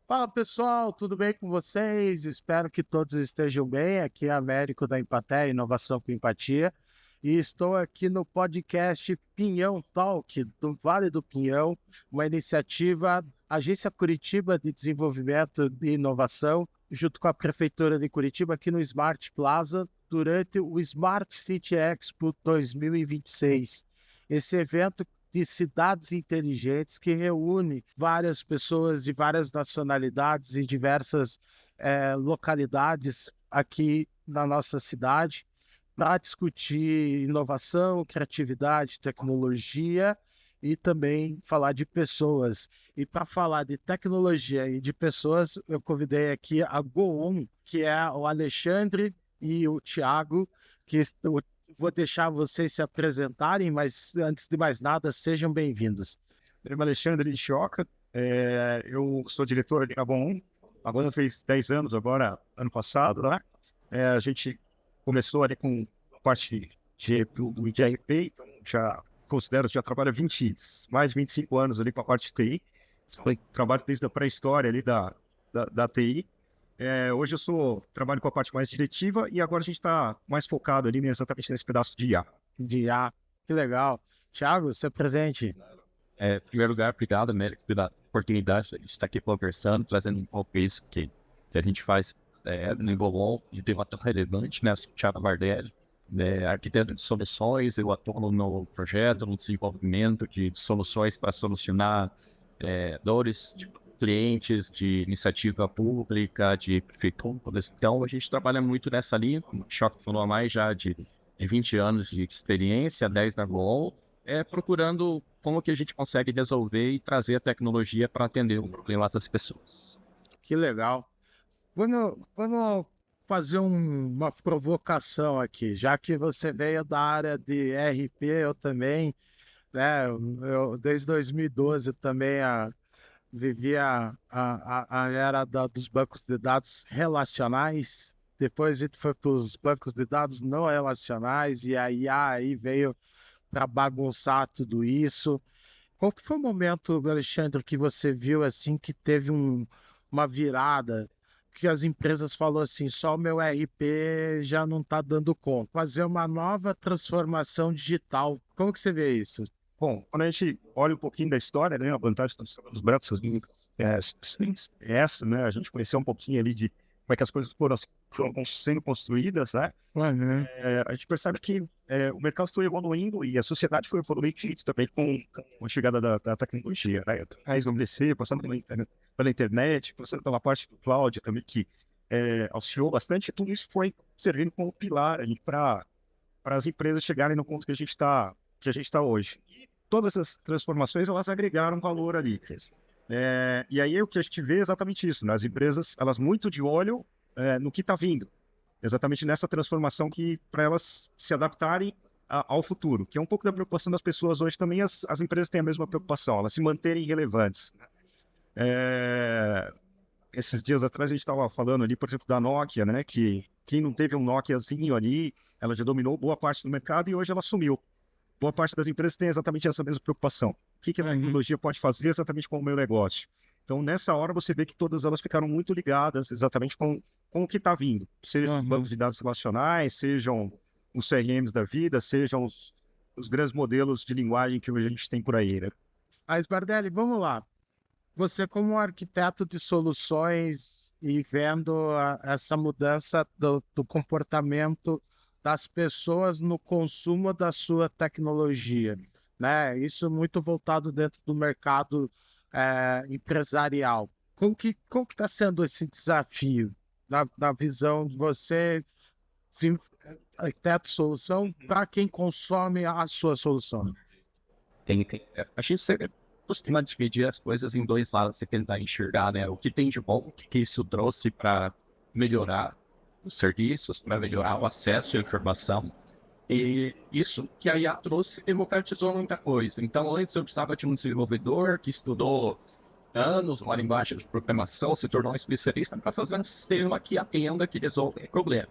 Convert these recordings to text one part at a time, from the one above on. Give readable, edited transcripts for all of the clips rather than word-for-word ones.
Fala pessoal, tudo bem com vocês? Espero que todos estejam bem. Aqui é Américo da Empatia, Inovação com Empatia, e estou aqui no podcast Pinhão Talk, do Vale do Pinhão, uma iniciativa Agência Curitiba de Desenvolvimento e Inovação, junto com a Prefeitura de Curitiba, aqui no Smart Plaza, durante o Smart City Expo 2026. Esse evento de cidades inteligentes que reúne várias pessoas de várias nacionalidades e diversas localidades aqui na nossa cidade para discutir inovação, criatividade, tecnologia e também falar de pessoas. E para falar de tecnologia e de pessoas, eu convidei aqui a Go1, que é o Alexandre e o Thiago, que vou deixar vocês se apresentarem, mas antes de mais nada, sejam bem-vindos. Meu nome é Alexandre Nishioka, eu sou diretor ali na Bom. Agora fez 10 anos, agora, ano passado, né? A gente começou ali com a parte de RP, então já trabalho há mais de 25 anos ali com a parte de TI. Trabalho desde a pré-história ali da TI. Hoje trabalho com a parte mais diretiva e agora a gente está mais focado ali exatamente nesse pedaço de IA. De IA, que legal. Thiago, você é presente. Em primeiro lugar, obrigado, Américo, pela oportunidade de a gente estar aqui conversando, trazendo um pouco isso que a gente faz no Engolol, de tema tão relevante, né? Eu sou o Thiago Bardelli, arquiteto de soluções, eu atuo no projeto, no desenvolvimento de soluções para solucionar dores de clientes, de iniciativa pública, de prefeituras. Então, a gente trabalha muito nessa linha, como o Choque falou, há mais já de 20 anos de experiência, 10 na Goal, procurando como que a gente consegue resolver e trazer a tecnologia para atender o problema das pessoas. Que legal. Vamos fazer uma provocação aqui, já que você veio da área de RP, eu também, né? Eu desde 2012 também vivi a era dos bancos de dados relacionais. Depois a gente foi para os bancos de dados não relacionais e a IA aí veio para bagunçar tudo isso. Qual que foi o momento, Alexandre, que você viu assim que teve uma virada, que as empresas falaram assim, só o meu RP já não está dando conta, fazer uma nova transformação digital. Como que você vê isso? Bom, quando a gente olha um pouquinho da história, né, a vantagem dos brancos é essa, né, a gente conheceu um pouquinho ali de como é que as coisas foram sendo construídas, né, a gente percebe que o mercado foi evoluindo e a sociedade foi evoluindo também com a chegada da tecnologia, né, a estabelecer, passando pela internet, passando pela parte do cloud também, que auxiliou bastante, e tudo isso foi servindo como pilar para as empresas chegarem no ponto que a gente está hoje. E todas essas transformações, elas agregaram valor ali. E aí o que a gente vê é exatamente isso, né? As empresas, elas muito de olho no que está vindo. Exatamente nessa transformação para elas se adaptarem ao futuro, que é um pouco da preocupação das pessoas hoje também. As empresas têm a mesma preocupação, elas se manterem relevantes. Esses dias atrás a gente estava falando ali, por exemplo, da Nokia, né? Que quem não teve um Nokiazinho ali, ela já dominou boa parte do mercado e hoje ela sumiu. Boa parte das empresas tem exatamente essa mesma preocupação. O que a tecnologia pode fazer exatamente com o meu negócio? Então, nessa hora, você vê que todas elas ficaram muito ligadas exatamente com o que está vindo. Sejam os bancos de dados relacionais, sejam os CRMs da vida, sejam os grandes modelos de linguagem que hoje a gente tem por aí, né? Mas, Bardelli, vamos lá. Você, como um arquiteto de soluções e vendo essa mudança do comportamento das pessoas no consumo da sua tecnologia, né? Isso muito voltado dentro do mercado empresarial. Como que está sendo esse desafio na visão de você, arquiteto de solução, para quem consome a sua solução? A gente sempre costuma dividir as coisas em dois lados e tentar enxergar, né, o que tem de bom, o que isso trouxe para melhorar os serviços, para melhorar o acesso à informação. E isso que a IA trouxe democratizou muita coisa. Então, antes eu precisava de um desenvolvedor que estudou anos uma linguagem de programação, se tornou um especialista para fazer um sistema que atenda, que resolve o problema.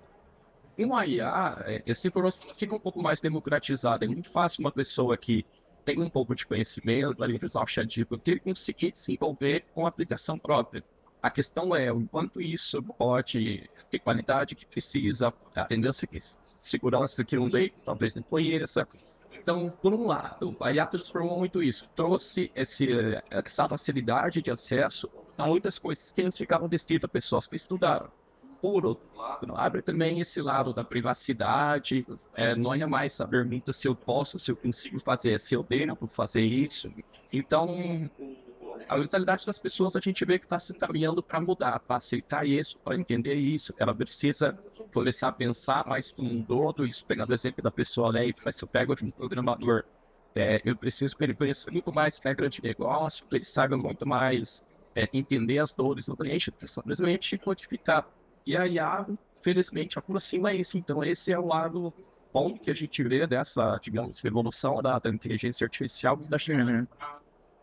E no IA, essa informação fica um pouco mais democratizada. É muito fácil uma pessoa que tem um pouco de conhecimento, ali usar o ChatGPT, conseguir desenvolver uma aplicação própria. A questão é o quanto isso pode ter qualidade que precisa, a tendência que segurança que um leigo talvez não conheça. Então, por um lado, a IA transformou muito isso, trouxe essa facilidade de acesso a muitas coisas que antes ficavam restritas a pessoas que estudaram. Por outro lado, abre também esse lado da privacidade, não é mais essa pergunta se eu posso, se eu consigo fazer, se eu devo fazer isso. Então, a mentalidade das pessoas a gente vê que está se encaminhando para mudar, para aceitar isso, para entender isso. Ela precisa começar a pensar mais como um todo, isso pegando o exemplo da pessoa, né? Se eu pego de um programador, eu preciso que ele conheça muito mais regra de negócio, que ele saiba muito mais entender as dores do cliente, simplesmente codificar. E a IA, felizmente, aproxima isso. Então, esse é o lado bom que a gente vê dessa, digamos, evolução da inteligência artificial que está chegando para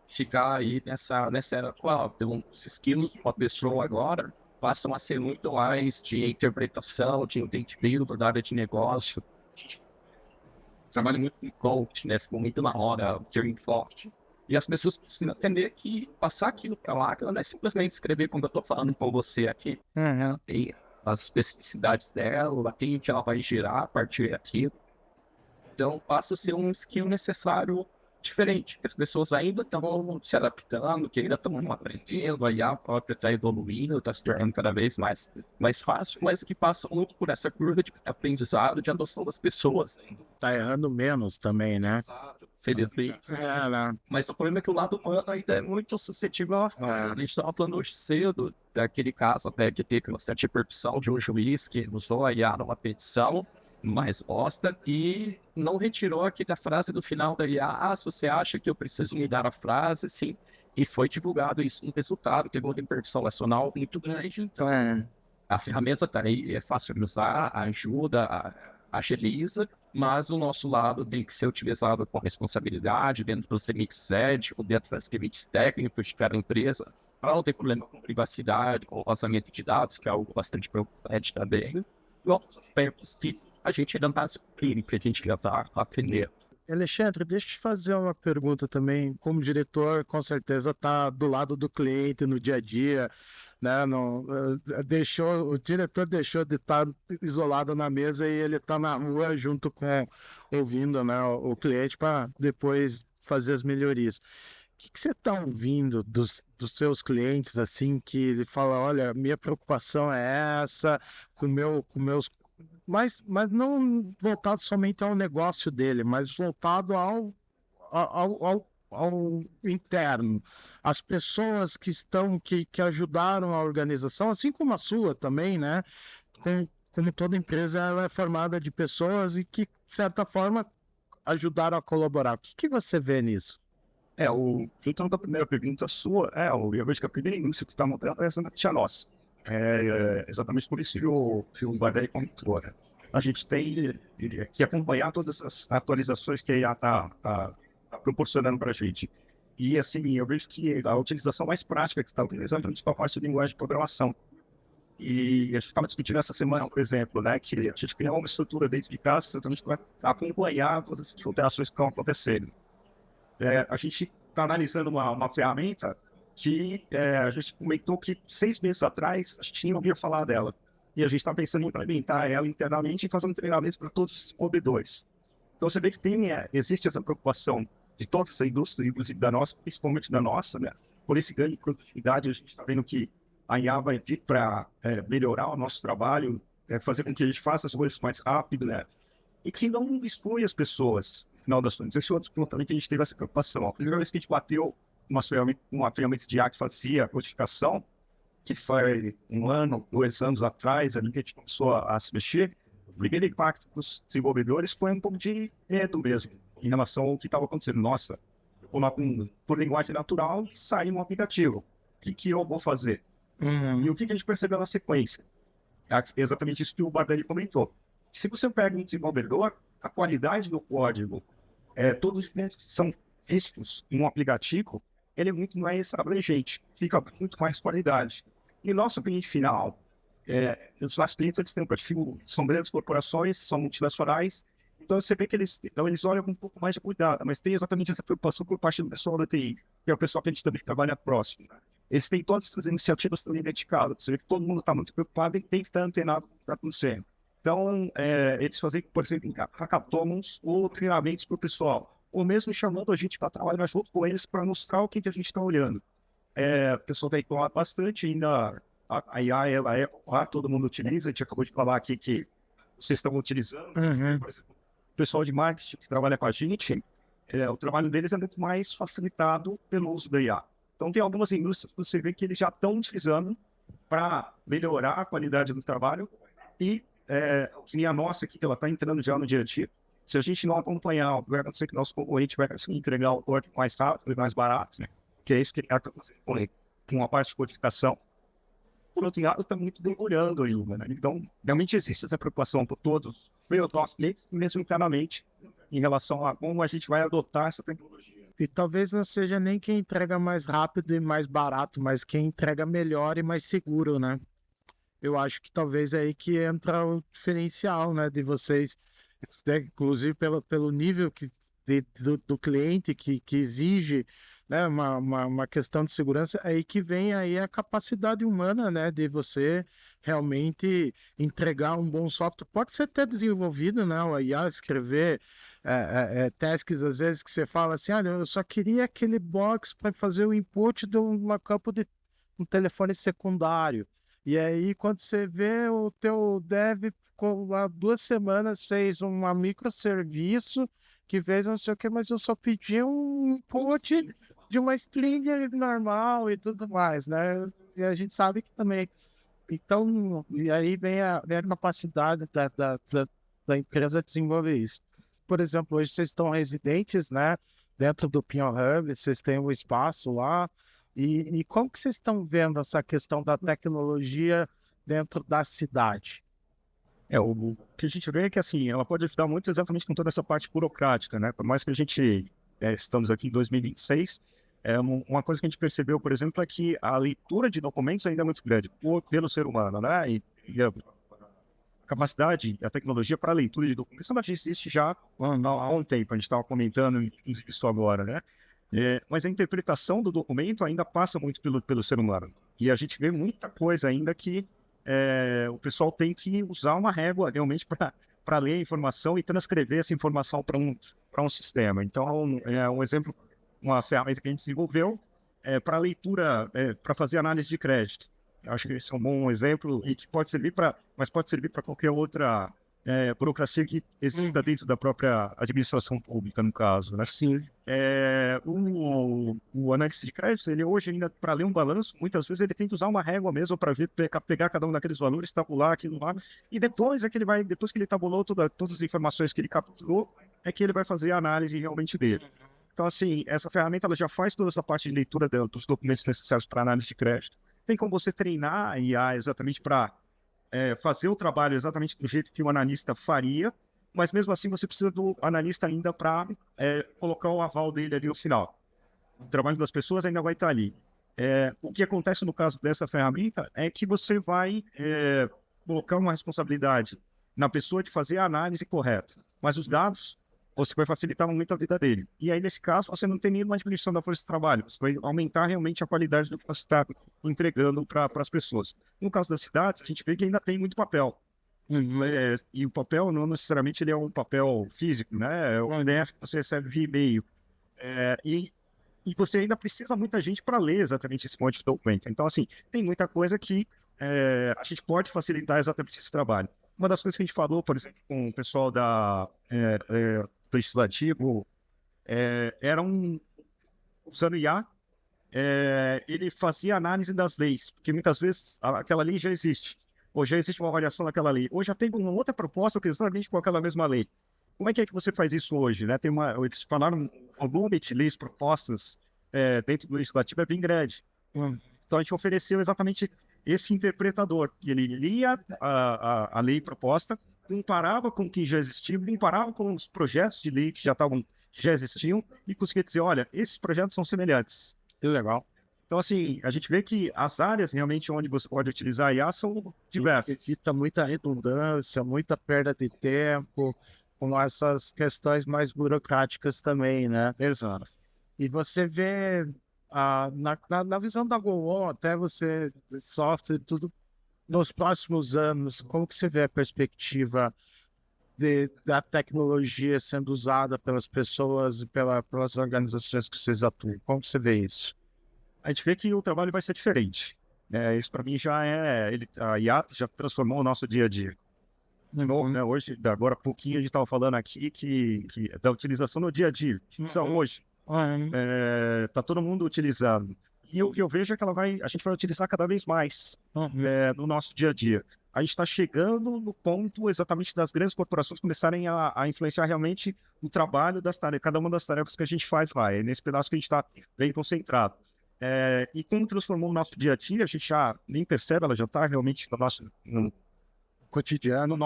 ficar aí nessa era atual. Então, os skills de uma pessoa agora passam a ser muito mais de interpretação, de entendimento da área de negócio. A gente trabalha muito com coach, né? Ficou muito na hora, termo forte. E as pessoas precisam entender que passar aquilo para lá, que ela não é simplesmente escrever como eu estou falando com você aqui. Tem as especificidades dela, tem o que ela vai gerar a partir daquilo. Então passa a ser um skill necessário diferente, que as pessoas ainda estão se adaptando, que ainda estão aprendendo, aí a própria está evoluindo, está se tornando cada vez mais fácil, mas que passa muito por essa curva de aprendizado, de adoção das pessoas. Tá errando menos também, né? Felizmente. Né? Mas o problema é que o lado humano ainda é muito suscetível a falhas. A gente estava falando hoje cedo daquele caso até que teve bastante repercussão de um juiz que usou a IA numa petição mais bosta e não retirou aqui da frase do final da IA, se você acha que eu preciso mudar a frase, sim. E foi divulgado isso no resultado, teve uma repercussão nacional muito grande. Então, a ferramenta está aí, é fácil de usar, ajuda, agiliza, mas o nosso lado tem que ser utilizado com responsabilidade, dentro dos limites éticos, dentro dos limites técnicos de cada empresa, para não ter problema com privacidade, com vazamento de dados, que é algo bastante preocupante também. E outros aspectos que a gente ainda está descobrindo, que a gente já está aprendendo. Alexandre, deixa eu te fazer uma pergunta também. Como diretor, com certeza está do lado do cliente no dia a dia, né? Não, o diretor deixou de estar isolado na mesa e ele está na rua junto com, ouvindo, né, o cliente para depois fazer as melhorias. O que você está ouvindo dos seus clientes, assim, que ele fala, olha, minha preocupação é essa, com meus... Mas não voltado somente ao negócio dele, mas voltado ao interno. As pessoas que ajudaram a organização, assim como a sua também, né? Como toda empresa, ela é formada de pessoas e que, de certa forma, ajudaram a colaborar. O que você vê nisso? Então, da primeira pergunta sua, eu vejo que a primeira indústria que está montando é exatamente a nossa. Exatamente por isso que o Badei comentou, né? A gente tem que acompanhar todas essas atualizações que a IA está proporcionando para a gente. E, assim, eu vejo que a utilização mais prática que está utilizando é exatamente para a parte de linguagem de programação. E a gente estava discutindo essa semana, por exemplo, né, que a gente criou uma estrutura dentro de casa exatamente para acompanhar todas essas alterações que estão acontecendo. A gente está analisando uma ferramenta que a gente comentou que 6 meses atrás a gente nem ouvia falar dela. E a gente está pensando em implementar ela internamente e fazer um treinamento para todos os desenvolvedores. Então você vê que existe essa preocupação de todas as indústrias, inclusive da nossa, principalmente da nossa, né? Por esse ganho de produtividade, a gente está vendo que a IA vai vir para melhorar o nosso trabalho, fazer com que a gente faça as coisas mais rápido, né? E que não exclui as pessoas, no final das contas. Esse outro ponto também que a gente teve essa preocupação. A primeira vez que a gente bateu uma ferramenta de IA que fazia codificação, que foi 1 ano, 2 anos atrás, ali que a gente começou a se mexer, o primeiro impacto para os desenvolvedores foi um pouco de medo mesmo, em relação ao que estava acontecendo. Nossa, eu vou lá por linguagem natural e sai um aplicativo. O que eu vou fazer? E o que a gente percebeu na sequência? É exatamente isso que o Bardelli comentou. Se você pega um desenvolvedor, a qualidade do código, todos os pontos que são vistos em um aplicativo, ele é muito mais abrangente, fica muito mais qualidade. E nosso cliente final, os nossos clientes, eles têm um perfil, são grandes corporações, são multinacionais, então você vê que eles olham com um pouco mais de cuidado, mas tem exatamente essa preocupação por parte do pessoal da TI, que é o pessoal que a gente também trabalha próximo. Né? eles têm todas essas iniciativas também dedicadas. Você vê que todo mundo está muito preocupado e tem que estar antenado com o que está acontecendo. Então, eles fazem, por exemplo, hackathons ou treinamentos para o pessoal, ou mesmo chamando a gente para trabalhar junto com eles para mostrar o que a gente está olhando. O pessoal tem falado bastante ainda, a IA, ela é popular, todo mundo utiliza, a gente acabou de falar aqui que vocês estão utilizando, por exemplo, o pessoal de marketing que trabalha com a gente, o trabalho deles é muito mais facilitado pelo uso da IA. Então, tem algumas indústrias que você vê que eles já estão utilizando para melhorar a qualidade do trabalho e que nem a nossa aqui, que ela está entrando já no dia a dia. Se a gente não acompanhar, vai acontecer que nosso concorrente vai entregar o código mais rápido e mais barato, né? Que é isso que ele está fazendo com a parte de codificação. Por outro lado, está muito mergulhando ainda, né? Então, realmente existe essa preocupação por todos, pelos nossos clientes, mesmo internamente, em relação a como a gente vai adotar essa tecnologia. E talvez não seja nem quem entrega mais rápido e mais barato, mas quem entrega melhor e mais seguro, né? Eu acho que talvez é aí que entra o diferencial, né, de vocês, né, inclusive pelo nível do cliente que exige, né, uma questão de segurança, é aí que vem aí a capacidade humana, né, de você realmente entregar um bom software. Pode ser até desenvolvido, né, o IA, escrever tasks, às vezes, que você fala assim, olha, eu só queria aquele box para fazer o input de um campo de um telefone secundário. E aí, quando você vê, o teu dev ficou lá 2 semanas, fez um microserviço que fez não sei o que, mas eu só pedi um input de uma string normal e tudo mais, né? E a gente sabe que também. Então, e aí vem a capacidade da empresa desenvolver isso. Por exemplo, hoje vocês estão residentes, né? Dentro do Pinhão Hub, vocês têm um espaço lá. E como que vocês estão vendo essa questão da tecnologia dentro da cidade? O que a gente vê é que, assim, ela pode ajudar muito exatamente com toda essa parte burocrática, né? Por mais que a gente estamos aqui em 2026, uma coisa que a gente percebeu, por exemplo, é que a leitura de documentos ainda é muito grande pelo ser humano, né? E a capacidade, a tecnologia para a leitura de documentos, ela já existe já há um tempo. A gente estava comentando, inclusive, isso agora, né? Mas a interpretação do documento ainda passa muito pelo ser humano. E a gente vê muita coisa ainda que o pessoal tem que usar uma régua realmente para ler a informação e transcrever essa informação para um sistema. Então, um exemplo, uma ferramenta que a gente desenvolveu para leitura, para fazer análise de crédito. Eu acho que esse é um bom exemplo e que pode servir mas pode servir para qualquer outra burocracia que exista dentro da própria administração pública, no caso, né? Sim. O analista de crédito, ele hoje ainda, para ler um balanço, muitas vezes ele tem que usar uma régua mesmo para pegar cada um daqueles valores, tabular aquilo lá, e depois depois que ele tabulou todas as informações que ele capturou, é que ele vai fazer a análise realmente dele. Então, assim, essa ferramenta ela já faz toda essa parte de leitura dos documentos necessários para análise de crédito. Tem como você treinar a IA exatamente para fazer o trabalho exatamente do jeito que o analista faria, mas mesmo assim você precisa do analista ainda para colocar o aval dele ali no final. O trabalho das pessoas ainda vai estar ali. O que acontece no caso dessa ferramenta é que você vai colocar uma responsabilidade na pessoa de fazer a análise correta, mas os dados você vai facilitar muito a vida dele. E aí, nesse caso, você não tem nenhuma diminuição da força de trabalho, você vai aumentar realmente a qualidade do que você está entregando para as pessoas. No caso das cidades, a gente vê que ainda tem muito papel. E o papel não necessariamente ele é um papel físico, né? É um PDF que você recebe via e-mail. E você ainda precisa muita gente para ler exatamente esse monte de documento. Então, assim, tem muita coisa que a gente pode facilitar exatamente esse trabalho. Uma das coisas que a gente falou, por exemplo, com o pessoal do legislativo, era usando IA, ele fazia análise das leis, porque muitas vezes aquela lei já existe, ou já existe uma avaliação daquela lei, ou já tem uma outra proposta que é exatamente com aquela mesma lei. Como é que você faz isso hoje? Né? Eles falaram, o volume de leis propostas dentro do legislativo é bem grande. Então a gente ofereceu exatamente esse interpretador, que ele lia a lei proposta, comparava com o que já existia, comparava com os projetos de lei que já existiam e conseguia dizer, olha, esses projetos são semelhantes. Que legal. Então, assim, a gente vê que as áreas realmente onde você pode utilizar a IA são diversas. Evita muita redundância, muita perda de tempo, com essas questões mais burocráticas também, né? Exato. E você vê na visão da GoOn, até você, software, tudo, nos próximos anos, como que você vê a perspectiva da tecnologia sendo usada pelas pessoas e pelas organizações que vocês atuam? Como que você vê isso? A gente vê que o trabalho vai ser diferente. Isso para mim já a IA já transformou o nosso dia a dia. De novo, né? Hoje, agora há pouquinho, a gente estava falando aqui que da utilização no dia a dia. Hoje, tá todo mundo utilizando. E o que eu vejo é que a gente vai utilizar cada vez mais no nosso dia a dia. A gente está chegando no ponto exatamente das grandes corporações começarem a influenciar realmente o trabalho das tarefas, cada uma das tarefas que a gente faz lá. É nesse pedaço que a gente está bem concentrado. E como transformou o nosso dia a dia, a gente já nem percebe, ela já está realmente no nosso cotidiano.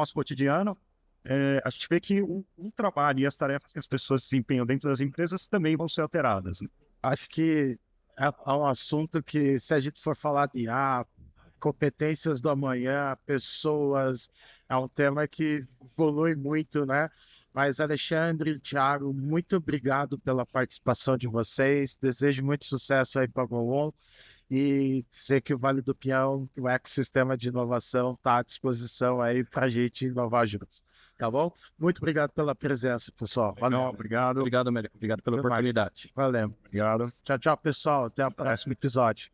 A gente vê que o trabalho e as tarefas que as pessoas desempenham dentro das empresas também vão ser alteradas. Acho que é um assunto que, se a gente for falar de competências do amanhã, pessoas, é um tema que evolui muito, né? Mas, Alexandre e Thiago, muito obrigado pela participação de vocês. Desejo muito sucesso aí para a GoOn e dizer que o Vale do Peão, o ecossistema de inovação, está à disposição aí para a gente inovar juntos. Tá bom? Muito obrigado pela presença, pessoal. Valeu. Obrigado. Obrigado, Américo. Obrigado pela oportunidade. Valeu. Obrigado. Tchau, tchau, pessoal. Até o próximo episódio.